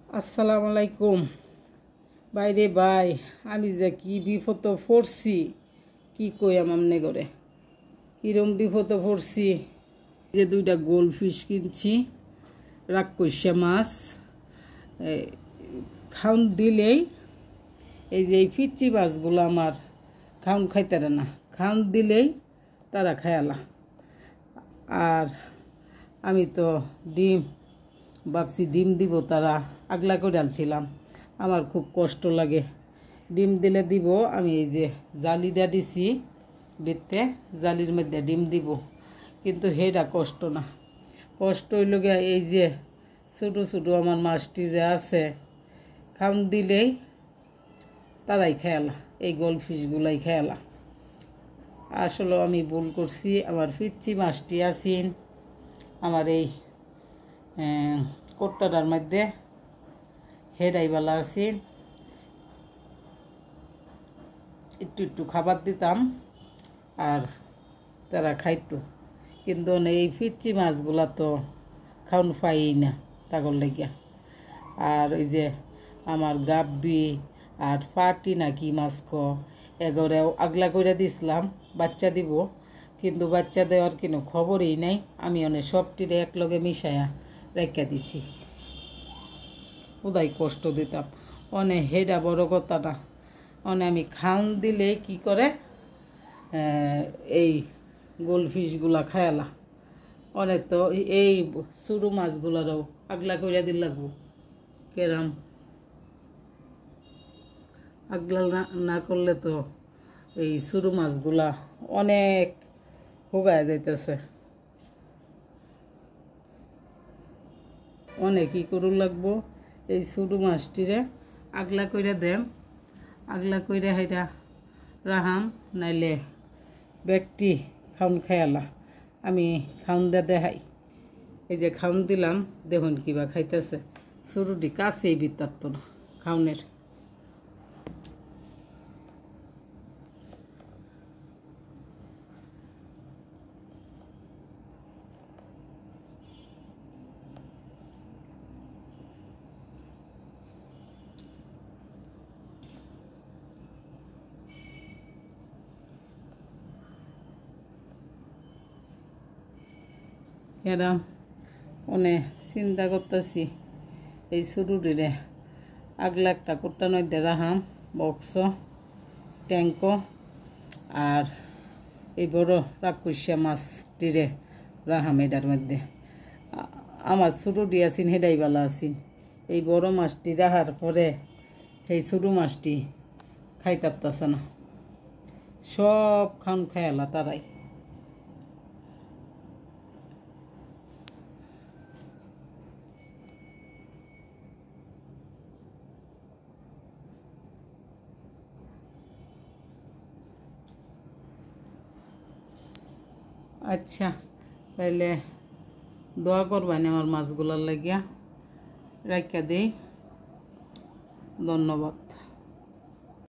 আসসালামু আলাইকুম বাইরে ভাই আমি যে কি বিপদ পড়ছি কি কই আমনে করে কিরম বিপদ পড়ছি যে দুইটা গোল্ডফিশ কিনছি রাক্ষসা মাছ খাউন দিলেই এই যে এই পিচ্চি মাছগুলো আমার খাউন খাইতারে না খাউন দিলেই তারা খায়ালা আর আমি তো ডিম ভাবছি ডিম দিব তারা আগলা করে আনছিলাম আমার খুব কষ্ট লাগে ডিম দিলে দিব আমি এই যে জালি দিয়া দিছি বেতে জালির মধ্যে ডিম দিব কিন্তু হেডা কষ্ট না কষ্ট হইল গিয়া এই যে ছোটো ছোটো আমার মাছটি যে আছে খাউন দিলেই তারাই খেয়ালা এই গোল্ডফিশগুলাই খেয়ালা আসলে আমি ভুল করছি আমার পিচ্চি মাছটি আছেন আমার এই কোটটার মধ্যে হেডাইবালা আছেন একটু একটু খাবার দিতাম আর তারা খাইতো কিন্তু এই পিচ্চি মাছগুলা তো খাওন পাই না তাগর লাগিয়া আর ওই যে আমার গাব্বি আর পাটি নাকি মাছ এগরেও আগলা করে দিছিলাম বাচ্চা দিব কিন্তু বাচ্চা দেওয়ার কোনো খবরই নাই আমি অনেক সবটিরে একলগে মিশায়া রেখা দিছি ওদাই কষ্ট দিতাম অনেক হেডা বড় কথা না অনেক আমি খাউন দিলে কি করে এই গোল্ডফিশগুলা খায়ালা অনেক তো এই সরু মাছগুলারও আগলা করে দিল লাগবো কেরাম আগলা না করলে তো এই সরু মাছগুলা অনেক হুগায় যাইতেছে অনেক ই করু লাগবো এই সরু মাছটিরে আগলা কইরা দেম আগলা কইরা হেটা রাহাম নাইলে ব্যক্তি খাউন খায়ালা আমি খাউন দেখাই এই যে খাউন দিলাম দেখুন কিবা খাইতেছে সরুটি কাছেই বিতার তো না খাউনের এরা অনেক চিন্তা করতেছি এই শুরুটিরে আগলা একটা কোট্টা নদী রাহাম বক্স ট্যাঙ্ক আর এই বড় রাক্ষসা মাছটিরে রাহাম এটার মধ্যে আমার শুরুটি আছেন হেডাইবালা আছেন এই বড় মাছটি রাহার পরে এই ছোটো মাছটি খাইতারতেছে না সব খান খায়ালা তারাই আচ্ছা তাইলে দোয়া করবানি আমার মাছগুলার লাগিয়া রাখিয়া দেই ধন্যবাদ।